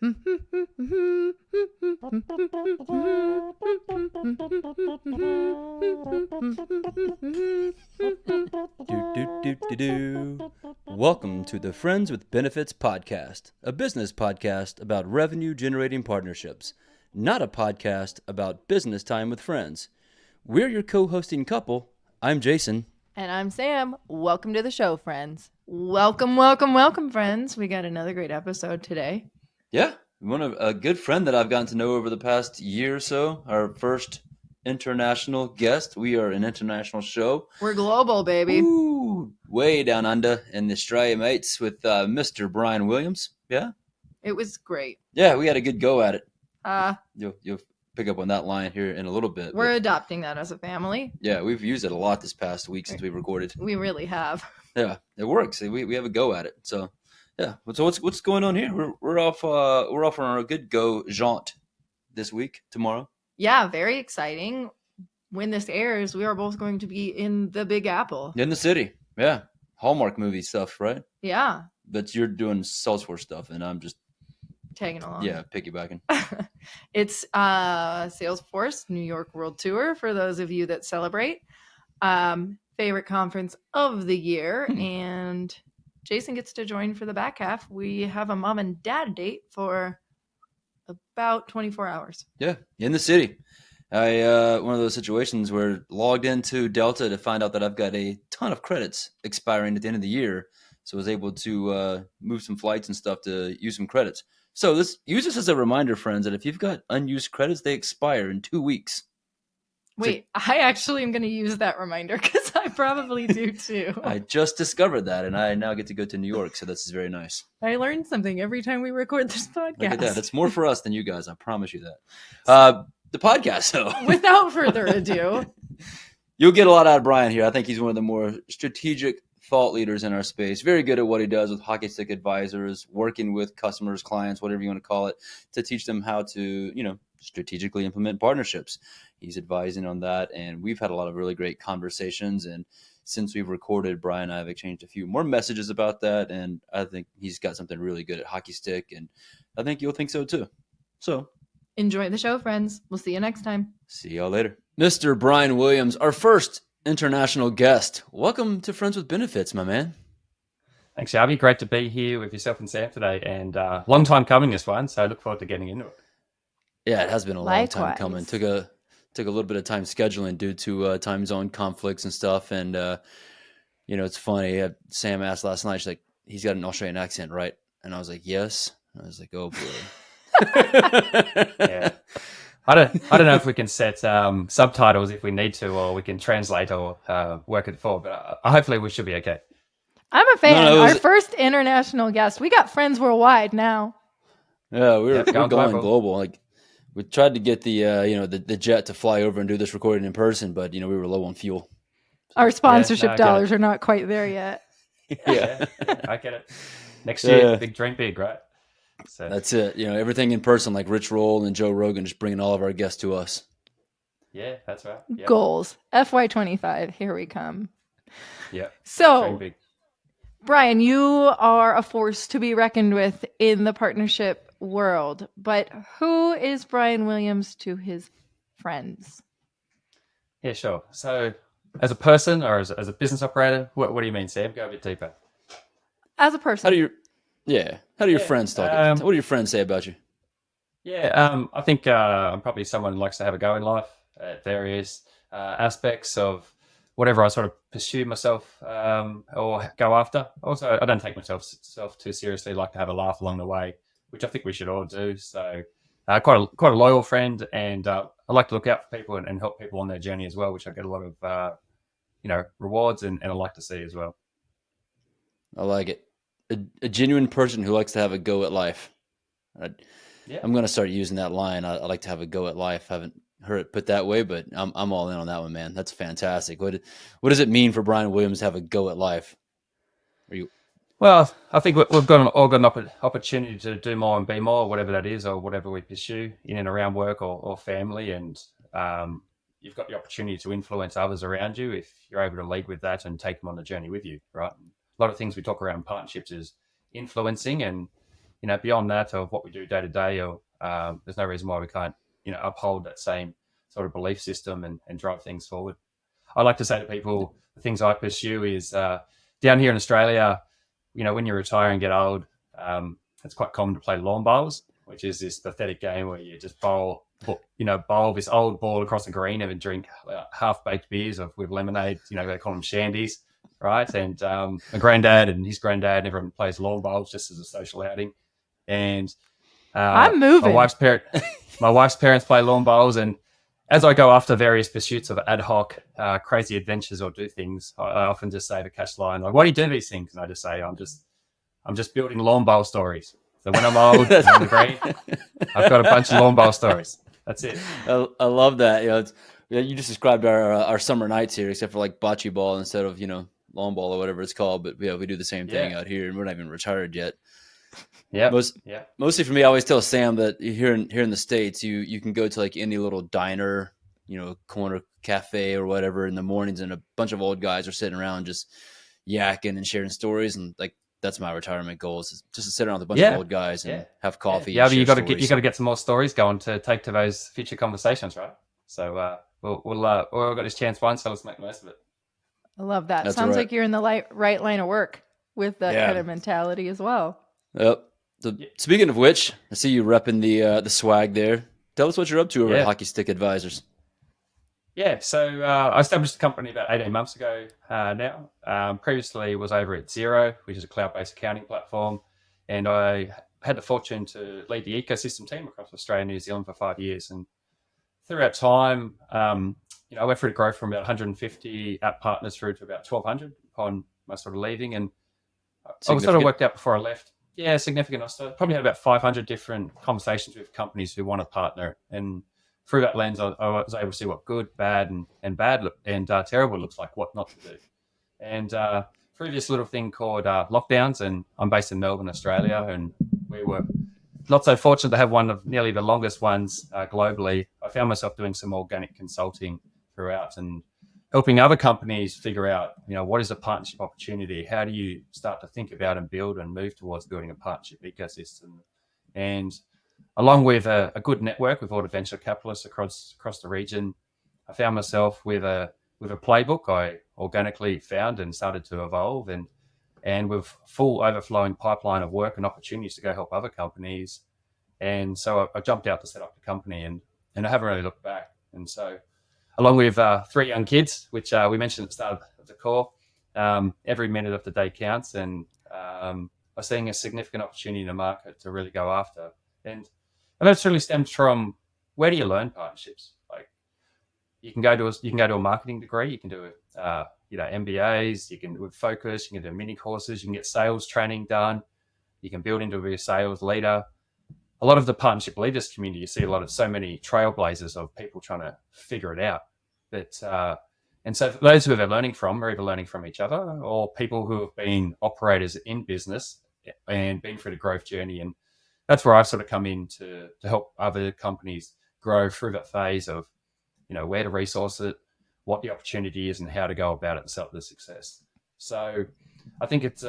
do do do do. Welcome to the Friends with Benefits podcast, a business podcast about revenue generating partnerships, not a podcast about business time with friends. We're your co-hosting couple. I'm Jason. And I'm Sam. Welcome to the show, friends. Welcome, friends. We got another great episode today. Yeah, a good friend that I've gotten to know over the past year or so. Our first international guest. We are an international show. We're global, baby. Ooh, way down under in the Australia, mates, with Mr. Bryan Williams. Yeah? It was great. Yeah, we had a good go at it. You'll pick up on that line here in a little bit. We're adopting that as a family. Yeah, we've used it a lot this past week since we recorded. We really have. Yeah, it works. We have a go at it. So, yeah. So what's going on here? We're off on a good go jaunt this week, tomorrow. Yeah, very exciting. When this airs, we are both going to be in the Big Apple. In the city. Yeah. Hallmark movie stuff, right? Yeah. But you're doing Salesforce stuff and I'm just tagging along. Yeah, piggybacking. It's Salesforce New York World Tour for those of you that celebrate. Favorite conference of the year. And Jason gets to join for the back half. We have a mom and dad date for about 24 hours. Yeah, in the city. One of those situations where logged into Delta to find out that I've got a ton of credits expiring at the end of the year. So I was able to move some flights and stuff to use some credits. So use this as a reminder, friends, that if you've got unused credits, they expire in 2 weeks. Wait, I actually am going to use that reminder because I probably do too. I just discovered that, and I now get to go to New York, so this is very nice. I learned something every time we record this podcast. Look at that. It's more for us than you guys. I promise you that. The podcast, though. Without further ado. You'll get a lot out of Bryan here. I think he's one of the more strategic thought leaders in our space. Very good at what he does with hockey stick advisors, working with customers, clients, whatever you want to call it, to teach them how to, strategically implement partnerships. He's advising on that, and we've had a lot of really great conversations. And since we've recorded, Bryan and I have exchanged a few more messages about that, and I think he's got something really good at hockey stick, and I think you'll think so too. So enjoy the show, friends. We'll see you next time. See y'all later. Mr. Bryan Williams, our first international guest. Welcome to Friends with Benefits, my man. Thanks, Shelby. Great to be here with yourself and Sam today, and long time coming this one, so I look forward to getting into it. Yeah, it has been a long time coming. Took a little bit of time scheduling due to time zone conflicts and stuff, and it's funny. Sam asked last night, she's like, "He's got an Australian accent, right?" And I was like, "Yes." I was like, "Oh boy." Yeah. I don't know if we can set subtitles if we need to, or we can translate or work it forward, but hopefully we should be okay. I'm a fan. Our first international guest. We got friends worldwide now. Yeah, we're going global. Like we tried to get the jet to fly over and do this recording in person, but we were low on fuel. Our sponsorship dollars are not quite there yet. Yeah, I get it. Next year, big dream big, right? So that's it. Everything in person, like Rich Roll and Joe Rogan, just bringing all of our guests to us. Yeah, that's right. Yep. Goals. FY25. Here we come. Yeah. So, Bryan, you are a force to be reckoned with in the partnership world, but who is Bryan Williams to his friends? Yeah, sure. So, as a person or as a business operator, what do you mean, Sam? Go a bit deeper. As a person. How do your friends talk? What do your friends say about you? Yeah, I think I'm probably someone who likes to have a go in life at various aspects of whatever I sort of pursue myself or go after. Also, I don't take myself too seriously. I like to have a laugh along the way, which I think we should all do. So, quite a loyal friend, and I like to look out for people and help people on their journey as well, which I get a lot of rewards and I like to see as well. I like it. A genuine person who likes to have a go at life. I'm going to start using that line. I like to have a go at life. I haven't heard it put that way, but I'm all in on that one, man. That's fantastic. What does it mean for Bryan Williams to have a go at life? Well, I think we've all got an opportunity to do more and be more, whatever that is, or whatever we pursue in and around work or family. And you've got the opportunity to influence others around you if you're able to lead with that and take them on the journey with you, right? A lot of things we talk around partnerships is influencing, and beyond that of what we do day to day, or there's no reason why we can't, uphold that same sort of belief system and drive things forward. I like to say to people, the things I pursue is down here in Australia, when you retire and get old, it's quite common to play lawn bowls, which is this pathetic game where you just bowl this old ball across the green and then drink half-baked beers with lemonade. They call them shandies, right? And my granddad and his granddad and everyone plays lawn bowls just as a social outing. And I'm moving. My wife's parents play lawn bowls, and as I go after various pursuits of ad hoc, crazy adventures or do things, I often just say to catch the line, like, "Why do you do these things?" And I just say, "I'm just building lawn bowl stories. So when I'm old and on the green, I've got a bunch of lawn bowl stories. That's it." I love that. You just described our summer nights here, except for like bocce ball instead of lawn ball or whatever it's called. But we do the same thing out here, and we're not even retired yet. Yeah. Mostly for me, I always tell Sam that here in the States, you can go to like any little diner, corner cafe or whatever in the mornings, and a bunch of old guys are sitting around just yakking and sharing stories, and like that's my retirement goal, is just to sit around with a bunch of old guys and have coffee. Yeah, but you got to get some more stories going to take to those future conversations, right? So we've got this chance once, so let's make the most of it. I love that. That's Sounds like you're in the right line of work with that kind of mentality as well. Yep. So, speaking of which, I see you repping the swag there. Tell us what you're up to over at Hockey Stick Advisors. Yeah, so I established the company about 18 months ago now. Previously was over at Xero, which is a cloud-based accounting platform, and I had the fortune to lead the ecosystem team across Australia and New Zealand for 5 years. And throughout time, I went through the growth from about 150 app partners through to about 1,200 upon my sort of leaving. And I sort of worked out before I left. Yeah, significant. I probably had about 500 different conversations with companies who want to partner, and through that lens, I was able to see what good, bad, and bad and terrible looks like, what not to do. And through this little thing called lockdowns, and I'm based in Melbourne, Australia, and we were not so fortunate to have one of nearly the longest ones globally. I found myself doing some organic consulting throughout and helping other companies figure out, what is a partnership opportunity? How do you start to think about and build and move towards building a partnership ecosystem? And along with a good network with all the venture capitalists across the region, I found myself with a playbook I organically found and started to evolve, and with full overflowing pipeline of work and opportunities to go help other companies. And so I jumped out to set up the company, and I haven't really looked back. And so, along with 3 young kids, which we mentioned at the start of the call, every minute of the day counts, and I'm seeing a significant opportunity in the market to really go after. And that's really stems from, where do you learn partnerships? Like, you can go to a marketing degree, you can do MBAs, you can with focus, you can do mini courses, you can get sales training done, you can build into a sales leader. A lot of the partnership leaders community, you see so many trailblazers of people trying to figure it out. And so those who they're learning from are either learning from each other or people who have been operators in business and been through the growth journey. And that's where I've sort of come in to help other companies grow through that phase of, where to resource it, what the opportunity is, and how to go about it and sell it to success. So I think there's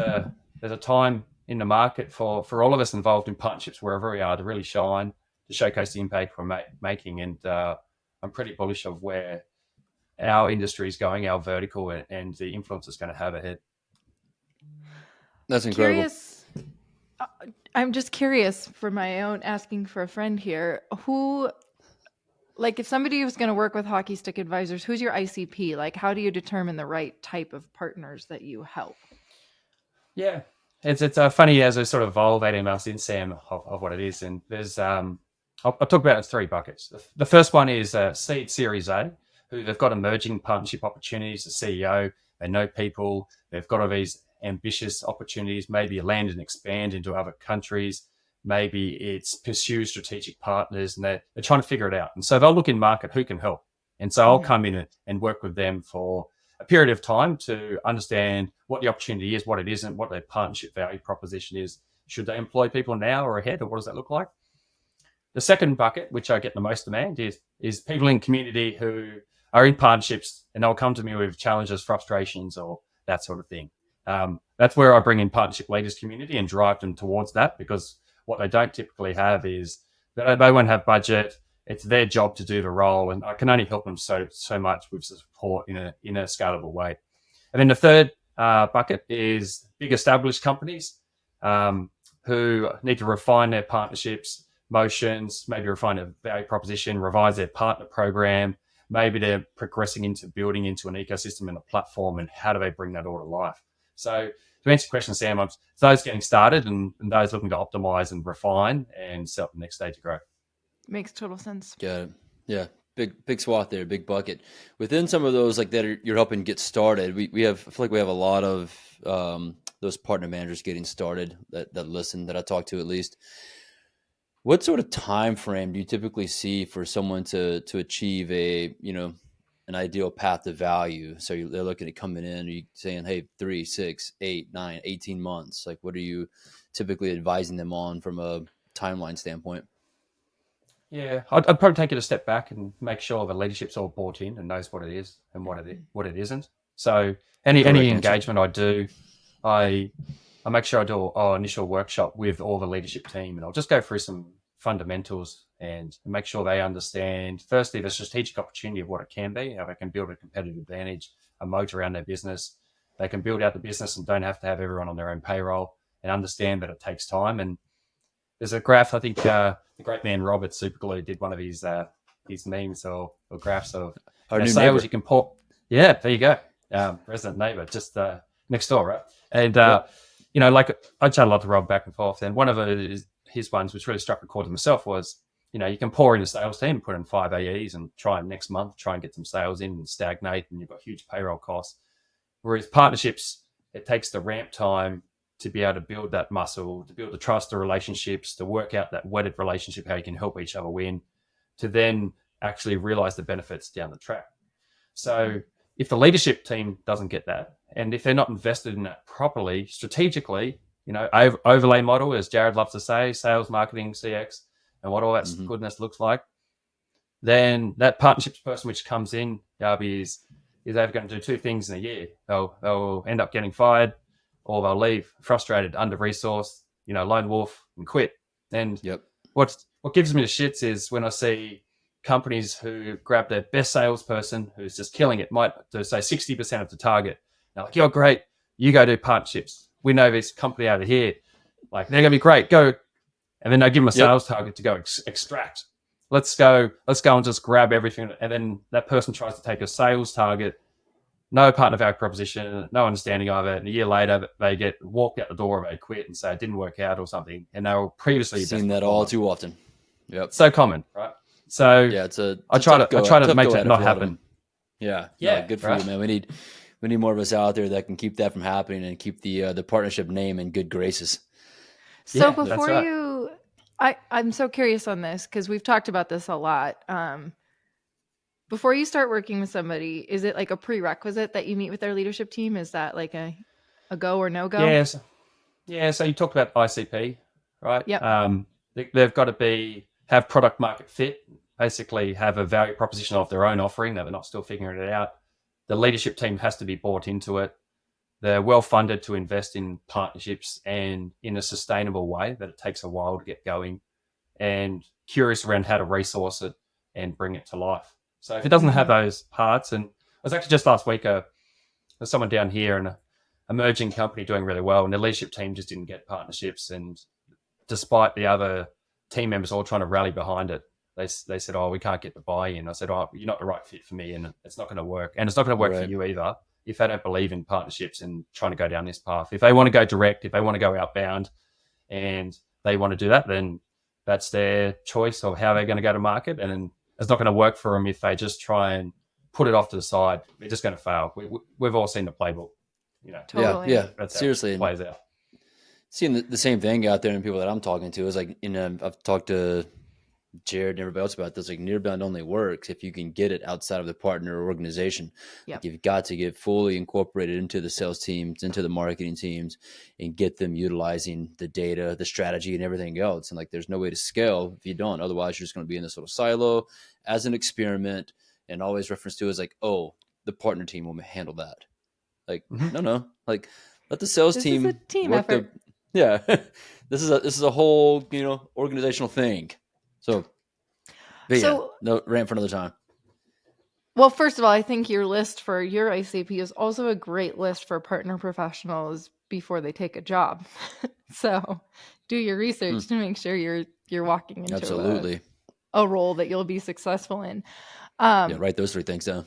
a time in the market for all of us involved in partnerships wherever we are to really shine, to showcase the impact we're making. And I'm pretty bullish of where our industry is going, our vertical, and the influence it's going to have ahead. That's incredible. I'm just curious for my own, asking for a friend here, if somebody was going to work with Hockey Stick Advisors, who's your ICP? Like, how do you determine the right type of partners that you help? Yeah, it's funny as I sort of evolve 18 months in, Sam, of what it is. And there's, I'll talk about it in 3 buckets. The first one is Seed Series A, who they've got emerging partnership opportunities, the CEO, they know people, they've got all these ambitious opportunities, maybe land and expand into other countries, maybe it's pursue strategic partners, and they're trying to figure it out. And so they'll look in market, who can help? And so I'll come in and work with them for a period of time to understand what the opportunity is, what it isn't, what their partnership value proposition is. Should they employ people now or ahead, or what does that look like? The second bucket, which I get the most demand, is people in community who are in partnerships, and they'll come to me with challenges, frustrations, or that sort of thing. That's where I bring in partnership leaders community and drive them towards that, because what they don't typically have is that they won't have budget. It's their job to do the role, and I can only help them so much with support in a scalable way. And then the third bucket is big established companies who need to refine their partnerships, motions, maybe refine a value proposition, revise their partner program. Maybe they're progressing into building into an ecosystem and a platform, and how do they bring that all to life? So to answer your question, Sam, it's those getting started and those looking to optimize and refine and set up the next stage of growth. Makes total sense. Got it. Yeah. Big swath there, big bucket. Within some of those, like that, you're helping get started. I feel like we have a lot of those partner managers getting started that listen, that I talk to at least. What sort of time frame do you typically see for someone to achieve an ideal path to value? So they're looking at coming in, are you saying, hey, 3, 6, 8, 9, 18 months? Like, what are you typically advising them on from a timeline standpoint? Yeah, I'd probably take it a step back and make sure the leadership's all bought in and knows what it is and what it isn't. So any engagement I do, I make sure I do an initial workshop with all the leadership team, and I'll just go through some fundamentals and make sure they understand, firstly, the strategic opportunity of what it can be, how they can build a competitive advantage, a moat around their business. They can build out the business and don't have to have everyone on their own payroll, and understand that it takes time. And there's a graph, I think the great man Robert Superglue did one of his memes or graphs of sales neighbor. You can pour. Yeah, there you go. Resident neighbor, just next door, right? And like I chat a lot to Rob back and forth, and one of his ones which really struck a chord to myself was, you can pour in a sales team, put in 5 AEs, and try next month try and get some sales in and stagnate, and you've got huge payroll costs. Whereas partnerships, it takes the ramp time to be able to build that muscle, to build the trust, the relationships, to work out that wedded relationship, how you can help each other win, to then actually realize the benefits down the track. So if the leadership team doesn't get that, and if they're not invested in that properly, strategically, overlay model, as Jared loves to say, sales, marketing, CX, and what all that goodness looks like, then that partnerships person which comes in, is either going to do 2 things in a year. They'll end up getting fired, or they'll leave frustrated, under-resourced, lone wolf, and quit. And what gives me the shits is when I see companies who grab their best salesperson who's just killing it, might do, say, 60% of the target. They're like, you're great. You go do partnerships. We know this company over here. Like, they're going to be great. Go. And then they give them a sales target to go extract. Let's go and just grab everything. And then that person tries to take a sales target, no partner value proposition, no understanding of it. And a year later, they get walked out the door, or they quit and say it didn't work out or something. And they were previously seen that all too often. Yep. So common, right? So yeah, I try to make that not happen. Yeah. Good for you, man. We need more of us out there that can keep that from happening and keep the partnership name in good graces. So before I'm so curious on this, because we've talked about this a lot. Before you start working with somebody, is it like a prerequisite that you meet with their leadership team? Is that like a go or no go? Yes. Yeah. So you talked about ICP, right? Yeah. They've got to have product market fit, basically have a value proposition of their own offering that they're not still figuring it out. The leadership team has to be bought into it. They're well funded to invest in partnerships and in a sustainable way, that it takes a while to get going, and curious around how to resource it and bring it to life. So if it doesn't have those parts, and I was actually just last week, there's someone down here in an emerging company doing really well, and the leadership team just didn't get partnerships. And despite the other team members all trying to rally behind it, they said, we can't get the buy-in. I said, you're not the right fit for me, and it's not going to work. And it's not going to work for you either, if they don't believe in partnerships and trying to go down this path. If they want to go direct, if they want to go outbound and they want to do that, then that's their choice of how they're going to go to market. And it's not going to work for them if they just try and put it off to the side. They're just going to fail. We've all seen the playbook. Totally. Yeah. That's seriously, how it plays out. Seeing the same thing out there, and people that I'm talking to is like, I've talked to Jared and everybody else about this. Like, nearbound only works if you can get it outside of the partner organization. Yep. Like, you've got to get fully incorporated into the sales teams, into the marketing teams, and get them utilizing the data, the strategy, and everything else. And like, there's no way to scale if you don't. Otherwise, you're just going to be in this little silo as an experiment, and always reference to is like, the partner team will handle that. Like, no, like, let the sales team is a team work effort. Yeah. This is a whole, organizational thing. So, but yeah, So, no rant for another time. well, first of all, I think your list for your ICP is also a great list for partner professionals before they take a job. So, do your research to make sure you're walking into Absolutely. a role that you'll be successful in. Yeah, write those 3 things down.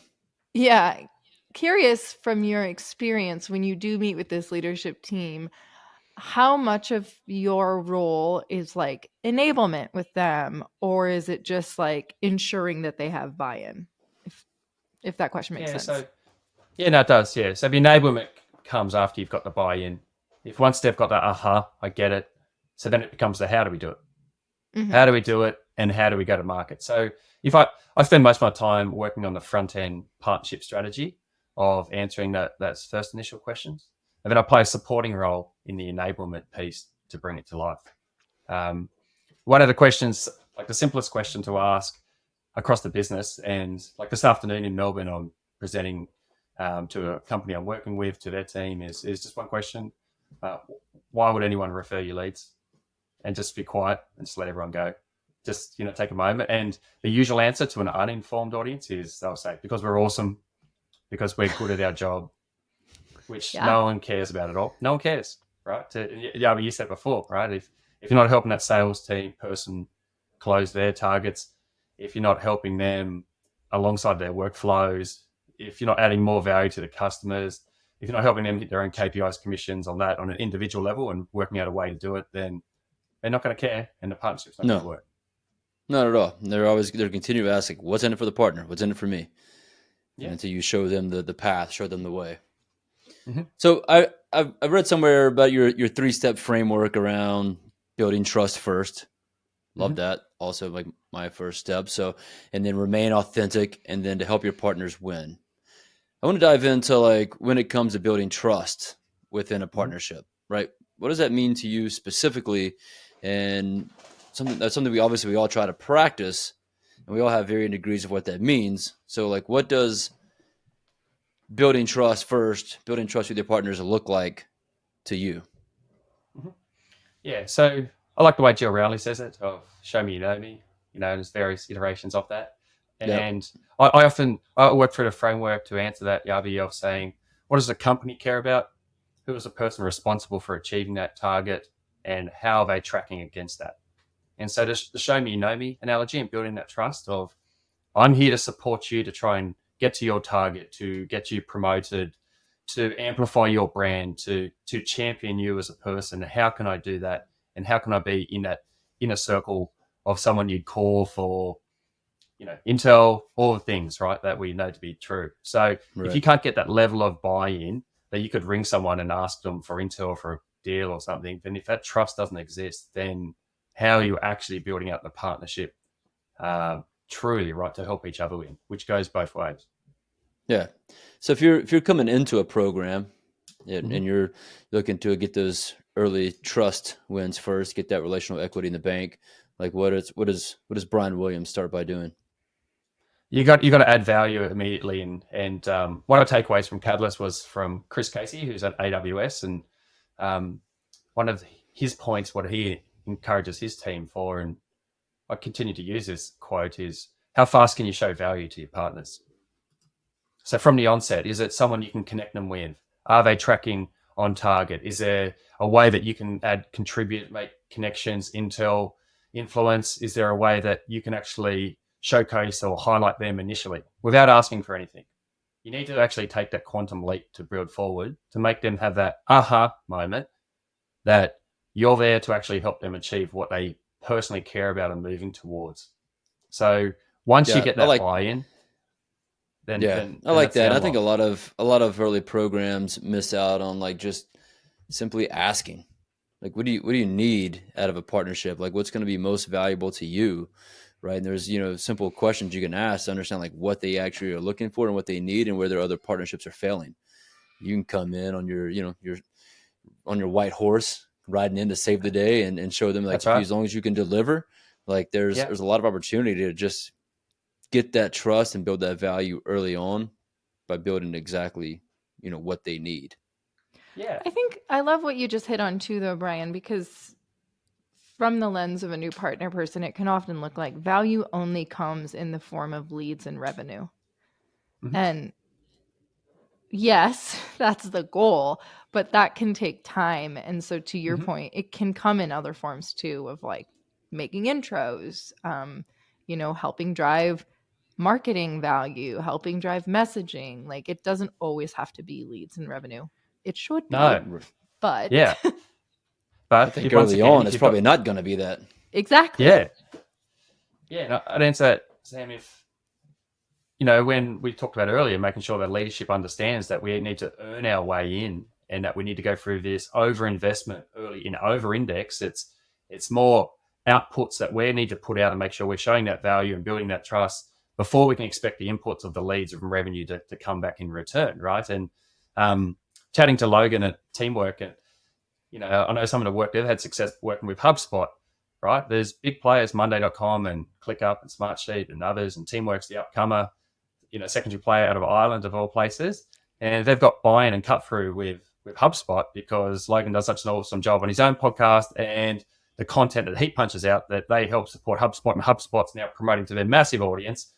Yeah, curious from your experience when you do meet with this leadership team, how much of your role is like enablement with them, or is it just like ensuring that they have buy-in? If that question makes Yeah, sense. yeah, no, it does. Yeah, so the enablement comes after you've got the buy-in. If once they've got that, I get it. So then it becomes the how do we do it? Mm-hmm. How do we do it, and how do we go to market? So if I spend most of my time working on the front end partnership strategy of answering that's first initial questions, and then I play a supporting role in the enablement piece to bring it to life. One of the questions, like the simplest question to ask across the business, and like this afternoon in Melbourne, I'm presenting to a company I'm working with, to their team, is just one question: why would anyone refer you leads? And just be quiet and just let everyone go. Just take a moment. And the usual answer to an uninformed audience is they'll say, because we're awesome, because we're good at our job, which no one cares about at all. No one cares, right? Yeah, but you said before, right? If you're not helping that sales team person close their targets, if you're not helping them alongside their workflows, if you're not adding more value to the customers, if you're not helping them hit their own KPIs, commissions on that on an individual level and working out a way to do it, then they're not going to care, and the partnership's not going to work. Not at all. They're continue to ask, like, what's in it for the partner? What's in it for me? Yeah. And until you show them the path, show them the way. Mm-hmm. So I've read somewhere about your 3-step framework around building trust first. Love that. Also, like my first step. So, and then remain authentic, and then to help your partners win. I want to dive into like when it comes to building trust within a partnership, right? What does that mean to you specifically? And something we all try to practice, and we all have varying degrees of what that means. So, like, what does building trust with your partners look like to you? Yeah, so I like the way Jill Rowley says it, of show me you know me, and there's various iterations of that. And I work through the framework to answer that, Yavi, of saying, what does the company care about? Who is the person responsible for achieving that target? And how are they tracking against that? And so the show me you know me analogy and building that trust of, I'm here to support you to try and get to your target, to get you promoted, to amplify your brand, to champion you as a person. How can I do that? And how can I be in that inner circle of someone you'd call for, intel, all the things, right, that we know to be true. So if you can't get that level of buy-in that you could ring someone and ask them for intel for a deal or something, then if that trust doesn't exist, then how are you actually building out the partnership truly, right, to help each other win, which goes both ways. Yeah. So if you're coming into a program and you're looking to get those early trust wins first, get that relational equity in the bank, like what does Bryan Williams start by doing? You got to add value immediately, and one of the takeaways from Catalyst was from Chris Casey, who's at AWS, and one of his points, what he encourages his team for, and I continue to use this quote, is how fast can you show value to your partners? So from the onset, is it someone you can connect them with? Are they tracking on target? Is there a way that you can contribute, make connections, intel, influence? Is there a way that you can actually showcase or highlight them initially without asking for anything? You need to actually take that quantum leap to build forward, to make them have that aha moment that you're there to actually help them achieve what they personally care about and moving towards. So once you get that buy-in, then I like that. I think a lot of early programs miss out on like just simply asking, like, what do you need out of a partnership? Like, what's going to be most valuable to you, right? And there's simple questions you can ask to understand like what they actually are looking for and what they need and where their other partnerships are failing. You can come in on your on your white horse riding in to save the day and show them like as long as you can deliver, like there's a lot of opportunity to just get that trust and build that value early on by building exactly what they need. Yeah. I think I love what you just hit on too, though, Bryan, because from the lens of a new partner person, it can often look like value only comes in the form of leads and revenue. Mhm. And yes, that's the goal, but that can take time. And so to your point, it can come in other forms too, of like making intros, helping drive marketing value, helping drive messaging. Like it doesn't always have to be leads and revenue. It should be, No. but Yeah. I But think once early again, on, if it's you've probably got, not going to be that. exactly. yeah. Yeah. And I'd answer that, Sam, if, when we talked about earlier, making sure that leadership understands that we need to earn our way in and that we need to go through this over-investment early in over-index. It's more outputs that we need to put out and make sure we're showing that value and building that trust before we can expect the inputs of the leads and revenue to come back in return, right? And chatting to Logan at Teamwork, and I know some of the work they've had success working with HubSpot, right? There's big players, Monday.com and ClickUp and Smartsheet and others, and Teamwork's the upcomer, secondary player out of Ireland of all places. And they've got buy-in and cut through with HubSpot because Logan does such an awesome job on his own podcast and the content that he punches out that they help support HubSpot, and HubSpot's now promoting to their massive audience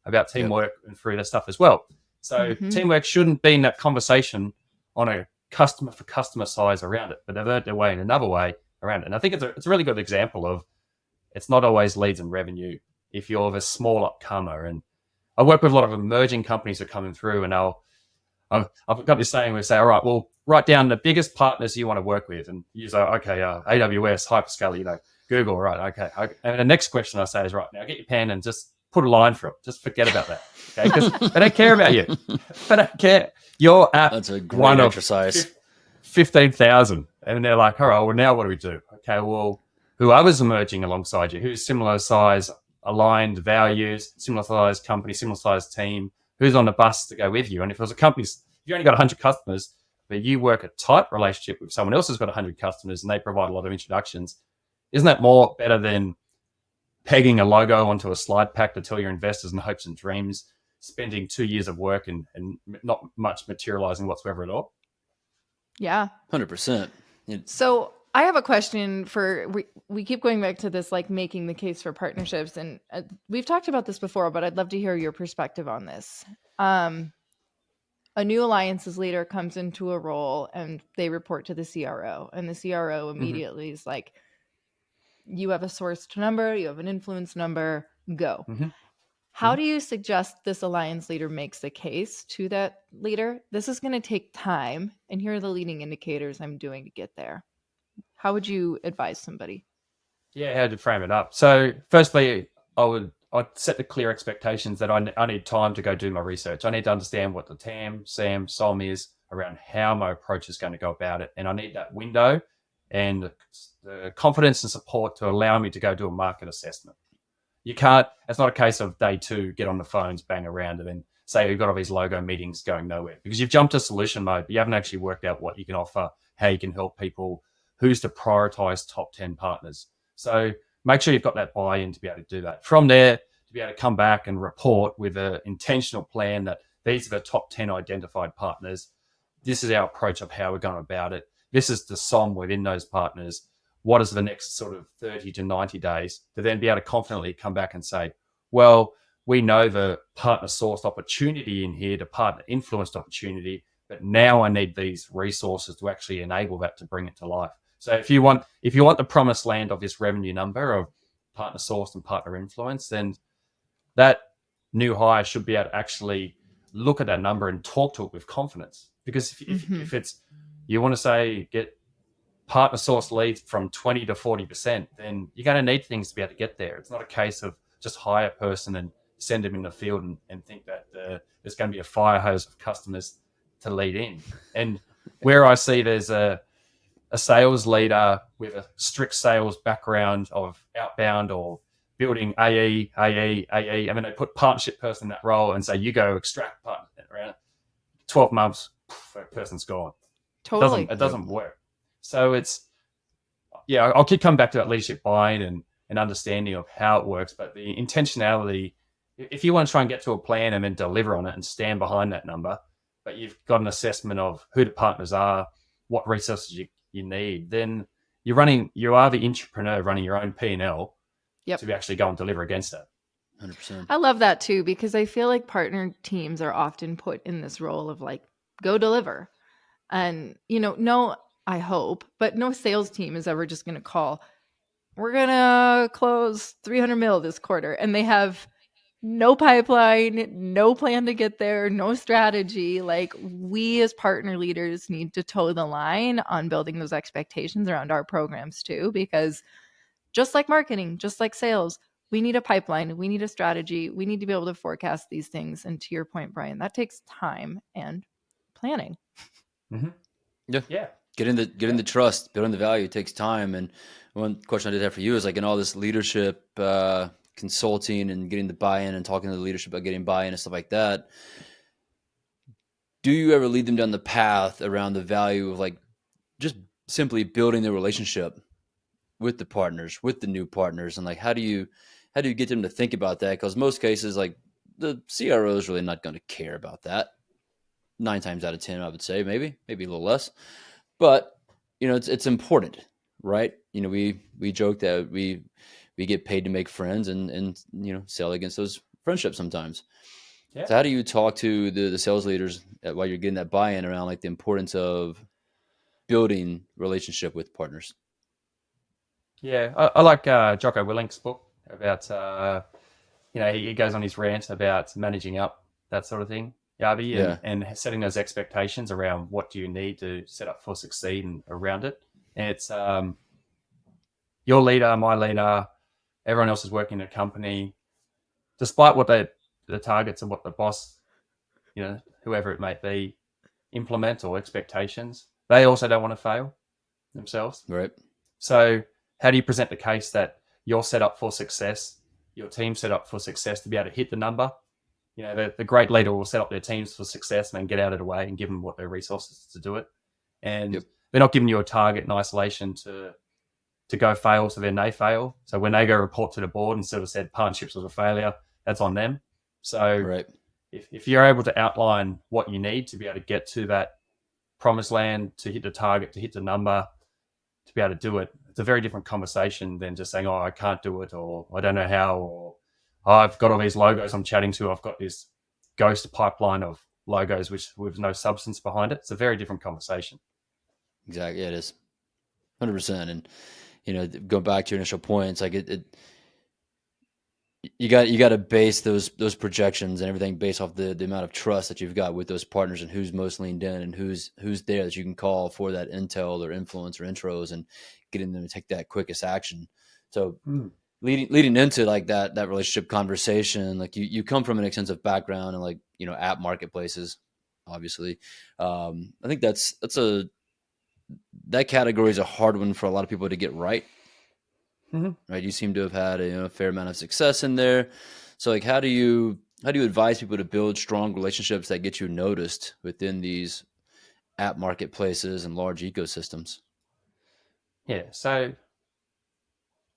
about Teamwork and through their stuff as well. So Teamwork shouldn't be in that conversation on a customer for customer size around it, but they've earned their way in another way around it. And I think it's a really good example of it's not always leads and revenue if you're a small upcomer. And I work with a lot of emerging companies that are coming through, and I've got this saying, we say, all right, well, write down the biggest partners you want to work with, and you say, okay, AWS, hyperscaler, Google, right? Okay. And the next question I say is, right, now get your pen and just put a line through it. Just forget about that, okay? Because they don't care about you. They don't care. You're at That's a great exercise. 15,000, and they're like, all right, well, now what do we do? Okay, well, who others emerging alongside you? Who's similar size, aligned values, similar size company, similar size team? Who's on the bus to go with you? And if there's a company, if you only got 100 customers, but you work a tight relationship with someone else who's got 100 customers and they provide a lot of introductions, isn't that more better than pegging a logo onto a slide pack to tell your investors and hopes and dreams, spending 2 years of work and not much materializing whatsoever at all? Yeah. 100%. So I have a question we keep going back to this, like making the case for partnerships. And we've talked about this before, but I'd love to hear your perspective on this. A new alliances leader comes into a role and they report to the CRO, and the CRO immediately is like, you have a sourced number, you have an influence number, go. How do you suggest this alliance leader makes the case to that leader? This is going to take time, and here are the leading indicators I'm doing to get there. How would you advise somebody? Yeah, how to frame it up. So firstly, I'd set the clear expectations that I need time to go do my research. I need to understand what the TAM, SAM, SOM is around how my approach is going to go about it. And I need that window and the confidence and support to allow me to go do a market assessment. You can't, it's not a case of day 2, get on the phones, bang around, and then say you've got all these logo meetings going nowhere because you've jumped to solution mode, but you haven't actually worked out what you can offer, how you can help people, who's to prioritize top 10 partners. So make sure you've got that buy-in to be able to do that. From there, to be able to come back and report with an intentional plan that these are the top 10 identified partners. This is our approach of how we're going about it. This is the SOM within those partners. What is the next sort of 30 to 90 days to then be able to confidently come back and say, well, we know the partner sourced opportunity in here, the partner influenced opportunity, but now I need these resources to actually enable that to bring it to life. So if you want the promised land of this revenue number of partner sourced and partner influence, then that new hire should be able to actually look at that number and talk to it with confidence. Because if it's, you want to say get partner source leads from 20 to 40%, then you're going to need things to be able to get there. It's not a case of just hire a person and send them in the field and think that there's going to be a fire hose of customers to lead in. And where I see there's a sales leader with a strict sales background of outbound or building AE, I mean, they put partnership person in that role and say, you go extract partner around 12 months, that person's gone. Totally. It doesn't work. So I'll keep coming back to that leadership buy-in and understanding of how it works. But the intentionality, if you want to try and get to a plan and then deliver on it and stand behind that number, but you've got an assessment of who the partners are, what resources you need, then you are the entrepreneur running your own P&L to be actually go and deliver against it. 100%. I love that too, because I feel like partner teams are often put in this role of like, go deliver. And, no, I hope, but no sales team is ever just going to call, we're going to close 300 mil this quarter. And they have no pipeline, no plan to get there, no strategy. Like, we as partner leaders need to toe the line on building those expectations around our programs too, because just like marketing, just like sales, we need a pipeline, we need a strategy, we need to be able to forecast these things. And to your point, Bryan, that takes time and planning. Mm-hmm. Yeah. Getting the trust, building the value takes time. And one question I did have for you is like in all this leadership consulting and getting the buy-in and talking to the leadership about getting buy-in and stuff like that, do you ever lead them down the path around the value of like just simply building the relationship with the partners, with the new partners, and like how do you get them to think about that? Because most cases, like the CRO is really not going to care about that. 9 times out of 10, I would say, maybe a little less, but it's important, right? We joke that we get paid to make friends and sell against those friendships sometimes. Yeah. So how do you talk to the sales leaders while you're getting that buy-in around like the importance of building relationship with partners? Yeah, I like Jocko Willink's book about, he goes on his rant about managing up, that sort of thing, Yavi, and setting those expectations around what do you need to set up for succeed and around it. And it's your leader, my leader, everyone else is working in a company, despite what the targets and what the boss, whoever it may be, implement or expectations, they also don't want to fail themselves. Right. So how do you present the case that you're set up for success, your team set up for success to be able to hit the number? The great leader will set up their teams for success and then get out of the way and give them what their resources to do it. And they're not giving you a target in isolation to go fail, so then they fail. So when they go report to the board and sort of said partnerships was a failure, that's on them. So if you're able to outline what you need to be able to get to that promised land, to hit the target, to hit the number, to be able to do it, it's a very different conversation than just saying, I can't do it, or I don't know how, or I've got all these logos I'm chatting to, I've got this ghost pipeline of logos with no substance behind it. It's a very different conversation. Exactly. Yeah, it is 100%. And, going back to your initial points, like you got to base those projections and everything based off the amount of trust that you've got with those partners and who's most leaned in and who's there that you can call for that intel or influence or intros and getting them to take that quickest action. So leading into like that relationship conversation, like you come from an extensive background and like, app marketplaces, obviously. I think that category is a hard one for a lot of people to get right. Mm-hmm. Right. You seem to have had a fair amount of success in there. So like, how do you advise people to build strong relationships that get you noticed within these app marketplaces and large ecosystems? Yeah. So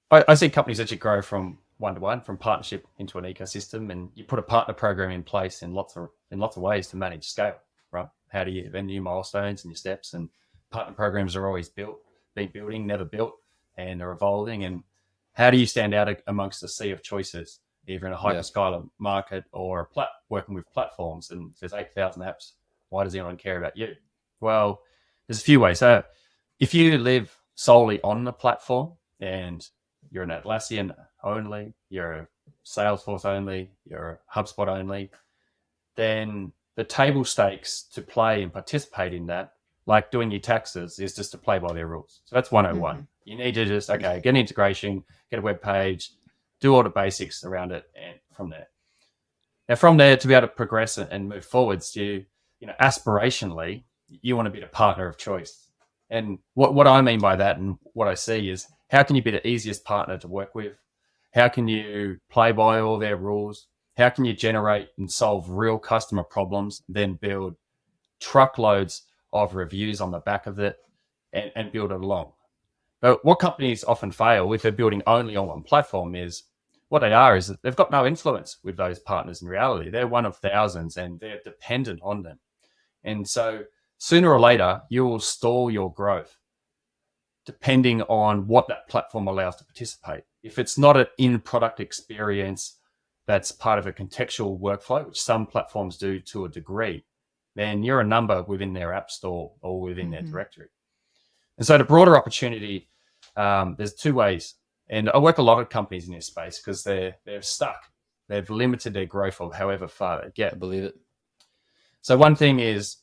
I see companies actually grow from one-to-one, from partnership into an ecosystem, and you put a partner program in place in lots of ways to manage scale, right? How do you have new milestones and your steps, and partner programs are always building, never built, and are evolving. And how do you stand out amongst a sea of choices, either in a hyperscaler market or working with platforms? And there's 8,000 apps. Why does anyone care about you? Well, there's a few ways. So if you live solely on the platform and you're an Atlassian only, you're a Salesforce only, you're a HubSpot only, then the table stakes to play and participate in that, like doing your taxes, is just to play by their rules. So that's 101. Mm-hmm. You need to just, get an integration, get a web page, do all the basics around it, and from there. Now, from there, to be able to progress and move forwards, aspirationally, you want to be the partner of choice. And what I mean by that and what I see is, how can you be the easiest partner to work with? How can you play by all their rules? How can you generate and solve real customer problems, then build truckloads of reviews on the back of it and build it along? But what companies often fail if they're building only on one platform is they've got no influence with those partners in reality. They're one of thousands and they're dependent on them. And so sooner or later, you will stall your growth depending on what that platform allows to participate. If it's not an in-product experience that's part of a contextual workflow, which some platforms do to a degree, then you're a number within their app store or within their directory. And so the broader opportunity, there's two ways. And I work a lot of companies in this space because they're stuck. They've limited their growth of however far they get. I believe it. So one thing is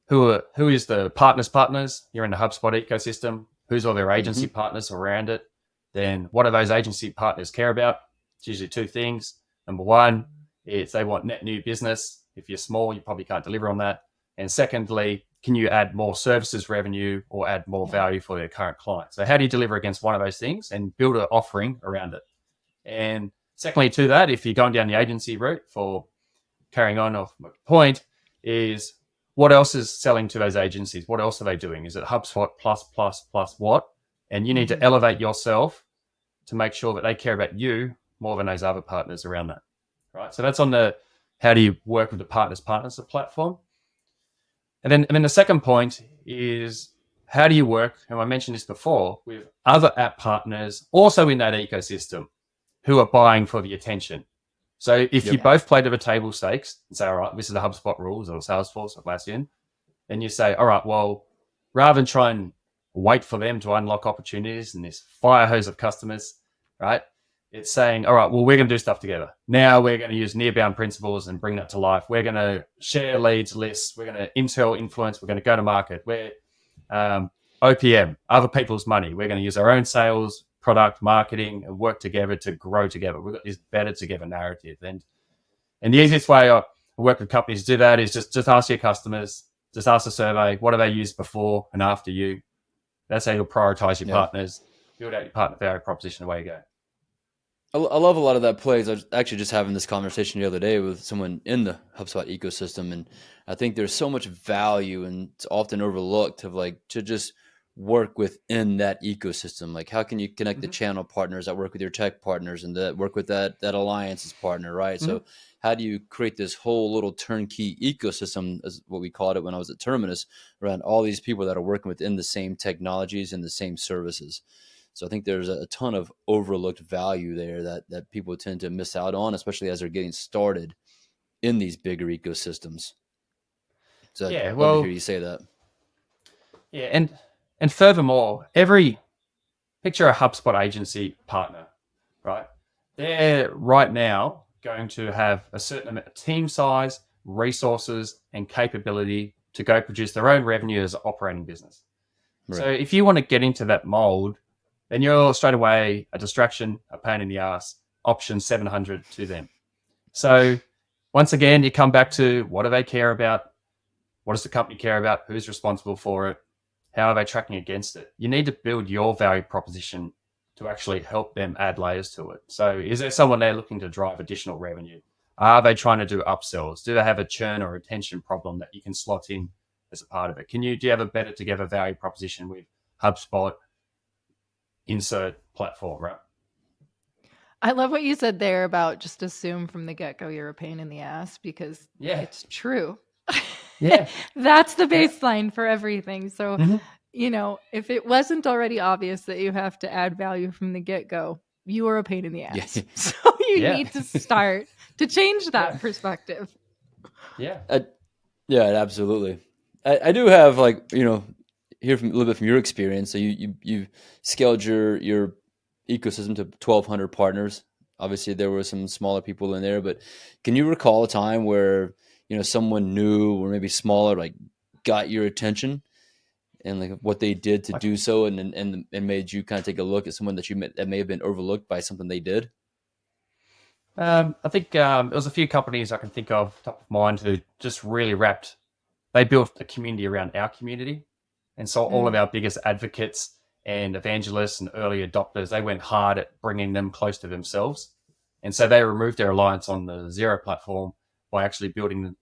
who is the partners? You're in the HubSpot ecosystem. Who's all their agency partners around it? Then what do those agency partners care about? It's usually two things. Number one, is they want net new business. If you're small, you probably can't deliver on that. And secondly, can you add more services revenue or add more value for their current clients? So how do you deliver against one of those things and build an offering around it? And secondly to that, if you're going down the agency route, for carrying on off my point, is what else is selling to those agencies? What else are they doing? Is it HubSpot plus what? And you need to elevate yourself to make sure that they care about you more than those other partners around that, right? So that's on the how do you work with the partners of platform. And then the second point is how do you work, and I mentioned this before, with other app partners also in that ecosystem who are buying for the attention. So if you both play to the table stakes and say, all right, this is the HubSpot rules or Salesforce or Atlassian, then you say, all right, well, rather than try and wait for them to unlock opportunities in this fire hose of customers, right? It's saying, all right, well, we're going to do stuff together. Now we're going to use near-bound principles and bring that to life. We're going to share leads lists. We're going to intel influence. We're going to go to market. We're OPM, other people's money. We're going to use our own sales, product, marketing, and work together to grow together. We've got this better together narrative. And the easiest way I work with companies to do that is just ask your customers, just ask a survey, what have they used before and after you? That's how you'll prioritize your partners, build out your partner value proposition, away you go. I love a lot of that plays. I was actually just having this conversation the other day with someone in the HubSpot ecosystem, and I think there's so much value, and it's often overlooked, of like to just work within that ecosystem. Like, how can you connect the channel partners that work with your tech partners and that work with that alliances partner, right? So how do you create this whole little turnkey ecosystem, as what we called it when I was at Terminus, around all these people that are working within the same technologies and the same services? So I think there's a ton of overlooked value there that people tend to miss out on, especially as they're getting started in these bigger ecosystems. So I'd love to hear you say that. Yeah, and furthermore, picture a HubSpot agency partner, right? They're right now going to have a certain amount of team size, resources, and capability to go produce their own revenue as an operating business. Right. So if you want to get into that mold, then you're straight away a distraction, a pain in the ass, option 700 to them. So once again, you come back to what do they care about? What does the company care about? Who's responsible for it? How are they tracking against it? You need to build your value proposition to actually help them add layers to it. So is there someone there looking to drive additional revenue? Are they trying to do upsells? Do they have a churn or retention problem that you can slot in as a part of it? Do you have a better together value proposition with HubSpot insert platform, right? I love what you said there about just assume from the get-go you're a pain in the ass, because it's true. Yeah. That's the baseline for everything. So, if it wasn't already obvious that you have to add value from the get-go, you are a pain in the ass. Yeah. So you need to start to change that perspective. Yeah. Absolutely. I do have hear from a little bit from your experience. So you scaled your ecosystem to 1,200 partners. Obviously, there were some smaller people in there, but can you recall a time where someone new or maybe smaller got your attention and what they did to do so, and made you kind of take a look at someone that may have been overlooked by something they did? I think it was a few companies I can think of top of mind who just really they built a community around our community. And so all of our biggest advocates and evangelists and early adopters, they went hard at bringing them close to themselves. And so they removed their reliance on the Xero platform by actually building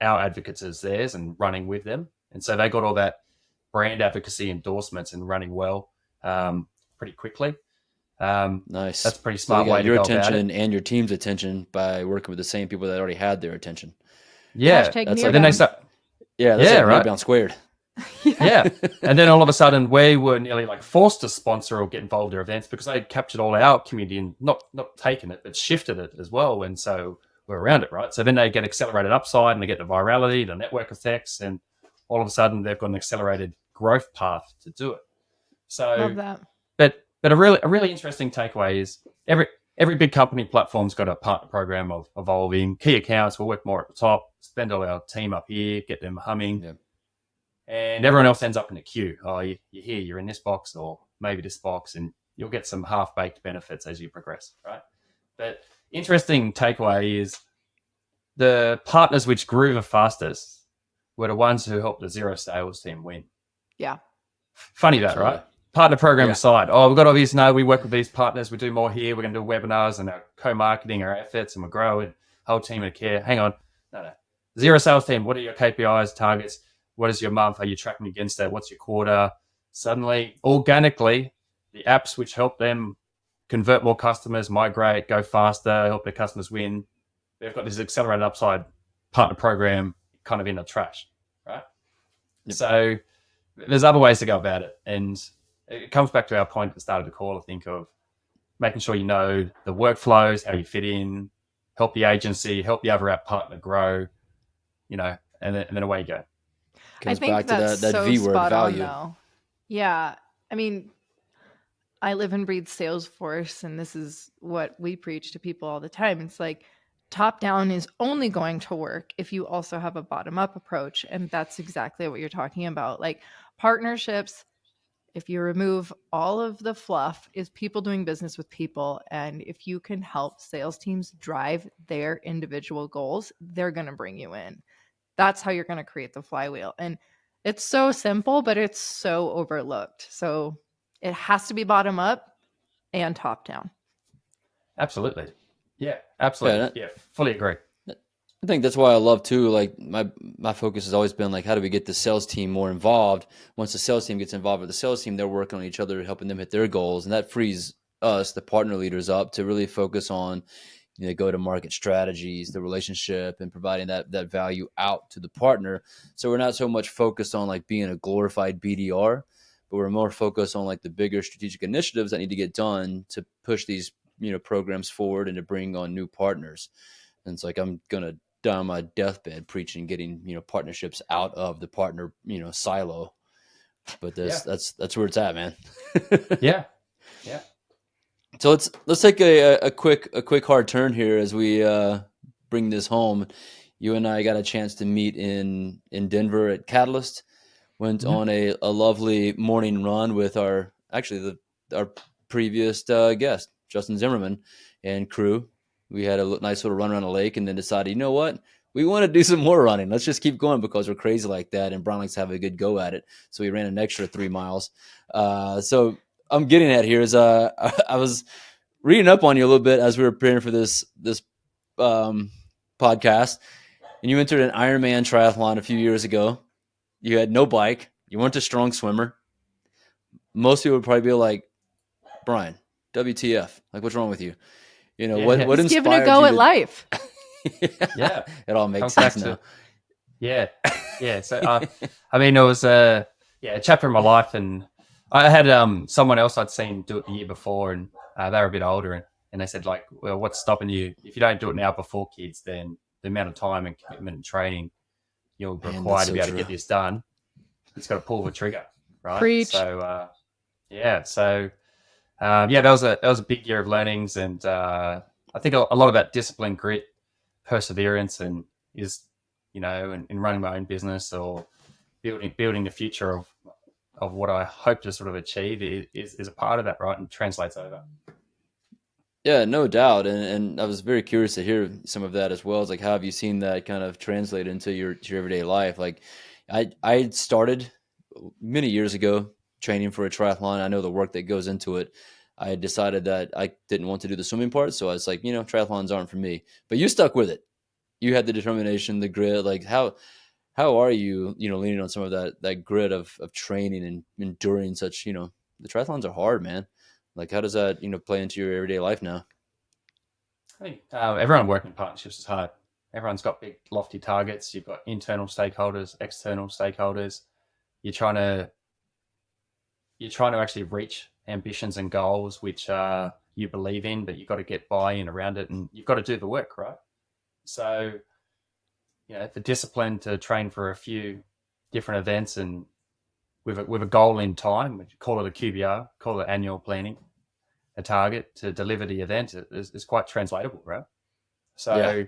our advocates as theirs and running with them. And so they got all that brand advocacy endorsements and running well pretty quickly. Nice. That's a pretty smart way to go about it. Your attention and your team's attention by working with the same people that already had their attention. Yeah. Then they start. Yeah, that's Yeah, like right. Northbound Squared. Yeah. And then all of a sudden we were nearly like forced to sponsor or get involved in their events because they captured all our community and not taken it, but shifted it as well. And so we're around it, right? So then they get accelerated upside and they get the virality, the network effects, and all of a sudden they've got an accelerated growth path to do it. So Love that. but a really interesting takeaway is every big company platform's got a partner program of evolving. Key accounts will work more at the top, spend all our team up here, get them humming. Yeah. And everyone else ends up in a queue. Oh, you're here, you're in this box, or maybe this box, and you'll get some half-baked benefits as you progress, right? But interesting takeaway is the partners which grew the fastest were the ones who helped the zero sales team win. Yeah. Funny that, Absolutely. right? Partner program Yeah. aside, we've got all these, we work with these partners, we do more here, we're going to do webinars and our co-marketing, our efforts, and we're growing, whole team of care. Hang on. No. Zero sales team, what are your KPIs, targets? What is your month? Are you tracking against that? What's your quarter? Suddenly, organically, the apps which help them convert more customers, migrate, go faster, help their customers win, they've got this accelerated upside partner program kind of in the trash, right? Yep. So there's other ways to go about it. And it comes back to our point at the start of the call, I think, of making sure you know the workflows, how you fit in, help the agency, help the other app partner grow, and then away you go. Comes I think back to that's that so V word, spot value. on, though. Yeah. I mean, I live and breathe Salesforce, and this is what we preach to people all the time. It's like top down is only going to work if you also have a bottom up approach. And that's exactly what you're talking about. Like partnerships, if you remove all of the fluff, is people doing business with people. And if you can help sales teams drive their individual goals, they're going to bring you in. That's how you're going to create the flywheel. And it's so simple, but it's so overlooked. So it has to be bottom up and top down. Absolutely. Yeah, absolutely. Yeah, fully agree. I think that's why I love too, like my focus has always been like, how do we get the sales team more involved? Once the sales team gets involved with the sales team, they're working on each other, helping them hit their goals. And that frees us, the partner leaders, up to really focus on go-to-market strategies, the relationship, and providing that value out to the partner. So we're not so much focused on like being a glorified BDR, but we're more focused on like the bigger strategic initiatives that need to get done to push these programs forward and to bring on new partners. And it's like I'm gonna die on my deathbed preaching getting partnerships out of the partner silo, but that's where it's at, man. Yeah. So let's take a quick hard turn here as we bring this home. You and I got a chance to meet in Denver at Catalyst. Went on a lovely morning run with our previous guest, Justin Zimmerman, and crew. We had a nice little run around the lake, and then decided, you know what? We want to do some more running. Let's just keep going because we're crazy like that, and Bryan likes to have a good go at it. So we ran an extra 3 miles. So I'm getting at here is I was reading up on you a little bit as we were preparing for this podcast, and you entered an Ironman triathlon a few years ago. You had no bike. You weren't a strong swimmer. Most people would probably be like, Bryan, WTF? Like, what's wrong with you? What He's inspired giving a go you at life. Yeah. It all makes Comes sense back now. Yeah. So, it was a chapter in my life, and I had someone else I'd seen do it the year before, and they were a bit older, and they said, like, well, what's stopping you? If you don't do it now before kids, then the amount of time and commitment and training you'll require to be able to get this done, it's got to pull the trigger, right? Preach. So, that was a big year of learnings, and I think a lot of that discipline, grit, perseverance, and is in running my own business or building the future of what I hope to sort of achieve is a part of that, right? And translates over. Yeah, no doubt. And I was very curious to hear some of that as well. It's like, how have you seen that kind of translate into your everyday life? Like I started many years ago training for a triathlon. I know the work that goes into it. I decided that I didn't want to do the swimming part. So I was like, triathlons aren't for me, but you stuck with it. You had the determination, the grit. Like how are you, leaning on some of that grit of training and enduring such, the triathlons are hard, man. Like, how does that, play into your everyday life now? I think everyone working in partnerships is hard. Everyone's got big, lofty targets. You've got internal stakeholders, external stakeholders. You're trying to actually reach ambitions and goals which you believe in, but you've got to get buy-in around it, and you've got to do the work, right? So, the discipline to train for a few different events and with a goal in time, call it a QBR, call it annual planning, a target to deliver the event is quite translatable, right? So,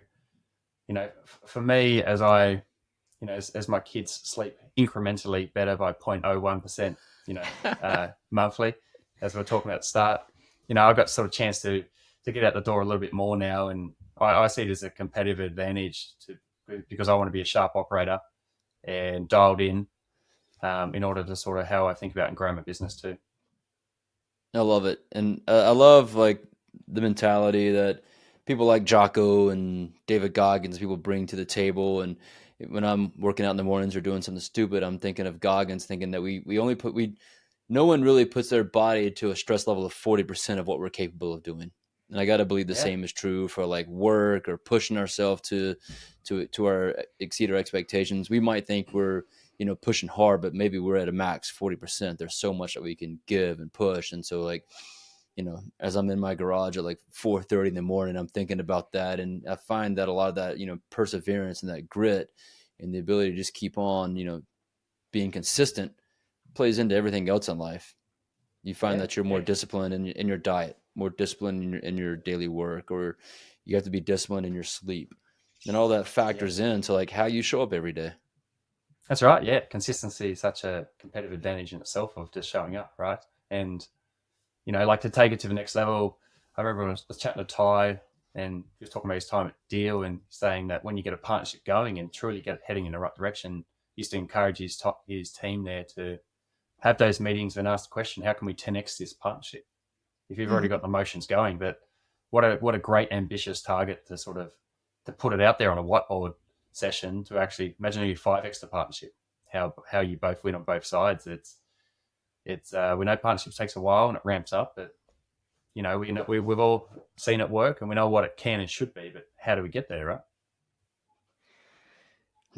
for me, as as my kids sleep incrementally better by 0.01%, monthly, as we we're talking about at the start, I've got sort of chance to get out the door a little bit more now, and I see it as a competitive advantage because I want to be a sharp operator and dialed in order to sort of how I think about and grow my business too. I love it. And I love like the mentality that people like Jocko and David Goggins, people bring to the table. And when I'm working out in the mornings or doing something stupid, I'm thinking of Goggins, thinking that no one really puts their body to a stress level of 40% of what we're capable of doing. And I got to believe the same is true for like work or pushing ourselves to exceed our expectations. We might think we're, pushing hard, but maybe we're at a max 40%. There's so much that we can give and push. And so like, as I'm in my garage at like 4:30 in the morning, I'm thinking about that. And I find that a lot of that, perseverance and that grit and the ability to just keep on, being consistent plays into everything else in life. You find that you're more disciplined in your diet, more disciplined in your daily work, or you have to be disciplined in your sleep. And all that factors into like how you show up every day. That's right. Yeah. Consistency is such a competitive advantage in itself of just showing up. Right. And, like to take it to the next level. I remember I was chatting to Ty and he was talking about his time at Deal and saying that when you get a partnership going and truly get heading in the right direction, he used to encourage his team there to have those meetings and ask the question, how can we 10x this partnership? If you've already got the motions going, but what a great ambitious target to sort of to put it out there on a whiteboard session to actually imagine you 5x the partnership, how you both win on both sides. It's we know partnerships takes a while and it ramps up, but we've all seen it work and we know what it can and should be, but how do we get there, right?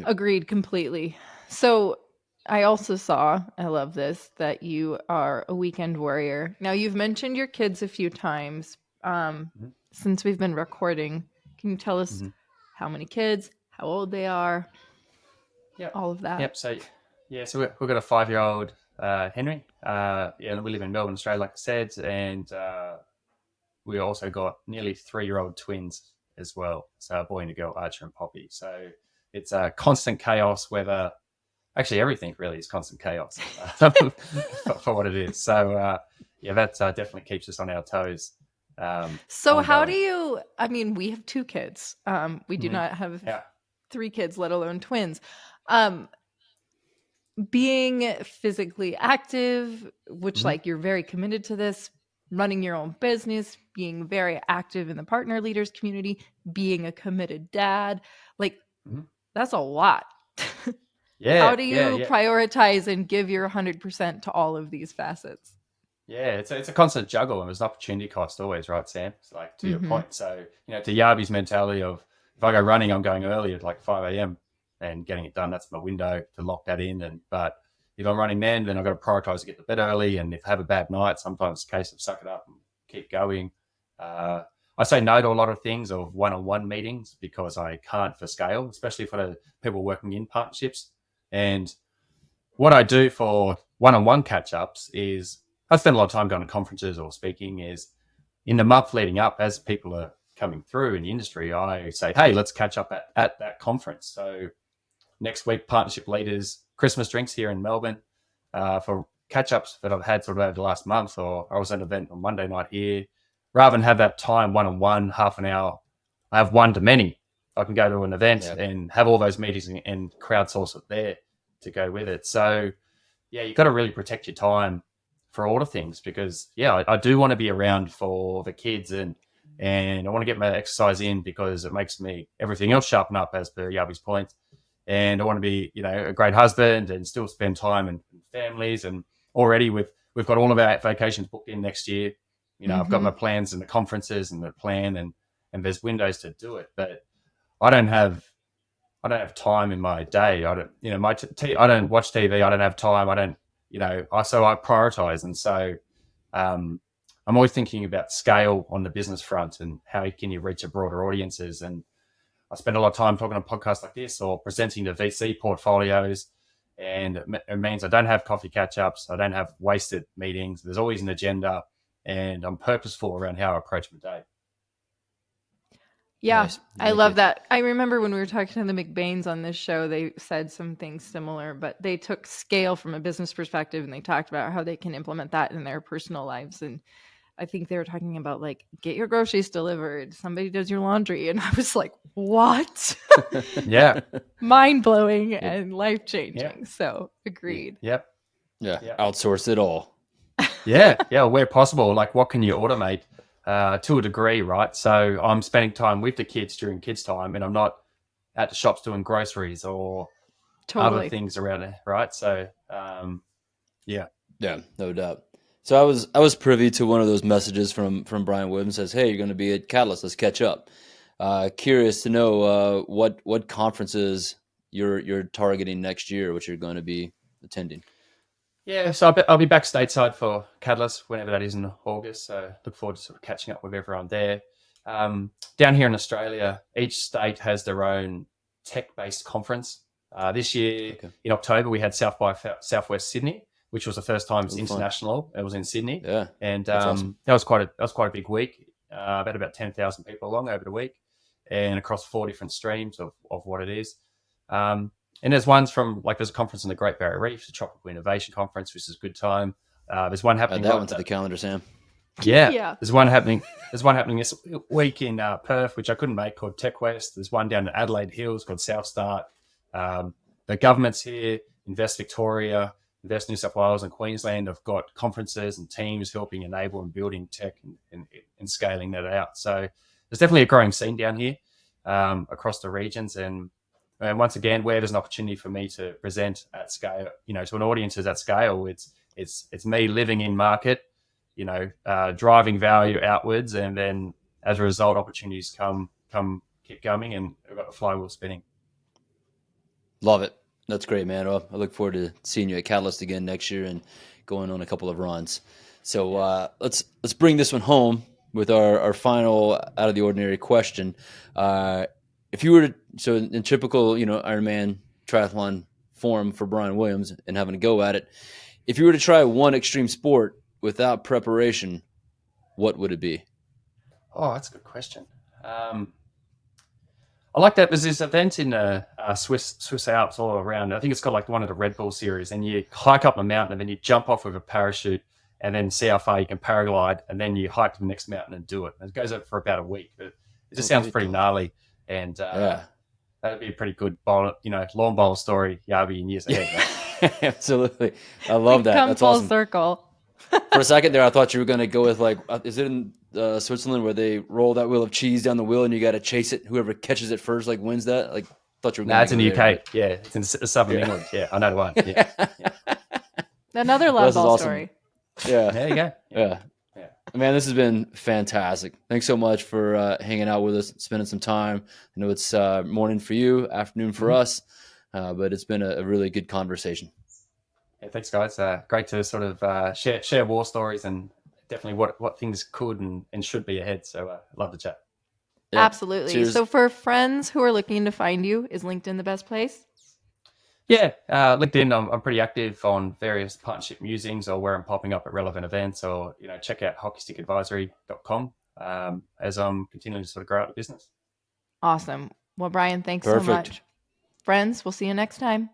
Agreed completely. So I also saw, I love this, that you are a weekend warrior. Now you've mentioned your kids a few times since we've been recording. Can you tell us how many kids, how old they are? Yeah, all of that. Yep. So we've got a 5-year-old Henry. We live in Melbourne, Australia, like I said, and we also got nearly 3-year-old twins as well. So a boy and a girl, Archer and Poppy. So it's constant chaos. Whether actually everything really is constant chaos for what it is. So that definitely keeps us on our toes. So how do you? I mean, we have 2 kids. We do not have 3 kids, let alone twins. Being physically active, which like you're very committed to this, running your own business, being very active in the partner leaders community, being a committed dad, like that's a lot. How do you prioritize and give your 100% to all of these facets? Yeah, it's a constant juggle and there's an opportunity cost always, right, Sam? It's like to your point. So, to Yabi's mentality of if I go running, I'm going early at like 5 a.m. and getting it done. That's my window to lock that in. But if I'm running then I've got to prioritize to get to bed early. And if I have a bad night, sometimes it's a case of suck it up and keep going. I say no to a lot of things of one-on-one meetings because I can't for scale, especially for the people working in partnerships. And what I do for one-on-one catch-ups is I spend a lot of time going to conferences or speaking is in the month leading up as people are coming through in the industry, I say, hey, let's catch up at that conference. So next week, partnership leaders, Christmas drinks here in Melbourne for catch-ups that I've had sort of over the last month, or I was at an event on Monday night here. Rather than have that time one-on-one, half an hour, I have one-to-many. I can go to an event and have all those meetings and crowdsource it there to go with it. So, you've got to really protect your time for all the things because, I do want to be around for the kids and I want to get my exercise in because it makes me everything else sharpen up as per Yabi's point. And I want to be, a great husband and still spend time and families. And already we've got all of our vacations booked in next year. I've got my plans and the conferences and the plan and there's windows to do it. But I don't have time in my day. I don't, I don't watch TV. I don't have time. I don't, so I prioritize. And so I'm always thinking about scale on the business front and how can you reach a broader audiences. And I spend a lot of time talking on podcasts like this or presenting to VC portfolios. And it means I don't have coffee catch-ups. I don't have wasted meetings. There's always an agenda, and I'm purposeful around how I approach my day. Yeah, Nice. I love that. I remember when we were talking to the McBains on this show, they said some things similar, but they took scale from a business perspective and they talked about how they can implement that in their personal lives. And I think they were talking about like, get your groceries delivered, somebody does your laundry. And I was like, what? Yeah. Mind blowing and life changing. Yeah. So agreed. Yep. Yeah. Yeah. Outsource it all. Yeah. Where possible, like what can you automate to a degree, right? So I'm spending time with the kids during kids' time, and I'm not at the shops doing groceries or other things around it, right? So, yeah, no doubt. So I was privy to one of those messages from Bryan Williams. Says, "Hey, you're going to be at Catalyst. Let's catch up." Curious to know what conferences you're targeting next year, which you're going to be attending. Yeah, so I'll be back stateside for Catalyst whenever that is in August. So look forward to sort of catching up with everyone there. Down here in Australia, each state has their own tech-based conference. This year in October, we had South by Southwest Sydney, which was the first time it's international. It was in Sydney, and awesome. that was quite a big week. About 10,000 people along over the week, and across 4 different streams of what it is. And there's ones from there's a conference in the Great Barrier Reef, the Tropical Innovation Conference, which is a good time. There's one happening. Add that one to the calendar, Sam. Yeah. There's one happening this week in Perth, which I couldn't make, called Tech West. There's one down in Adelaide Hills called South Start. The governments here, Invest Victoria, Invest New South Wales and Queensland have got conferences and teams helping enable and building tech and scaling that out. So there's definitely a growing scene down here across the regions. And once again, where there's an opportunity for me to present at scale, to an audience at scale, it's me living in market, driving value outwards, and then as a result, opportunities keep coming, and we've got the flywheel spinning. Love it. That's great, man. Well, I look forward to seeing you at Catalyst again next year and going on a couple of runs. So let's bring this one home with our final out of the ordinary question. If you were to, so in typical, Ironman triathlon form for Bryan Williams and having a go at it, if you were to try one extreme sport without preparation, what would it be? Oh, that's a good question. I like that. There's this event in the Swiss Alps all around. I think it's called one of the Red Bull series, and you hike up a mountain and then you jump off with a parachute and then see how far you can paraglide, and then you hike to the next mountain and do it. And it goes up for about a week. But it just sounds pretty gnarly. And that'd be a pretty good lawn bowl story, Yabi, in years ahead. Absolutely. I love that. Come That's full awesome. Circle. For a second there, I thought you were going to go with is it in Switzerland where they roll that wheel of cheese down the wheel and you got to chase it? Whoever catches it first wins that. Thought you were. It's in the UK. Yeah, it's in southern England. Yeah, I know the one. Yeah. Another love ball awesome. story. Yeah. There you go. Yeah. Man, this has been fantastic. Thanks so much for hanging out with us, spending some time. I know it's morning for you, afternoon for us, but it's been a really good conversation. Yeah, thanks, guys. Great to sort of share war stories and definitely what things could and should be ahead. So love the chat. Yeah. Absolutely. Cheers. So for friends who are looking to find you, is LinkedIn the best place? Yeah, LinkedIn, I'm pretty active on various partnership musings or where I'm popping up at relevant events, or, check out hockeystickadvisory.com as I'm continuing to sort of grow out the business. Awesome. Well, Bryan, thanks so much. Friends, we'll see you next time.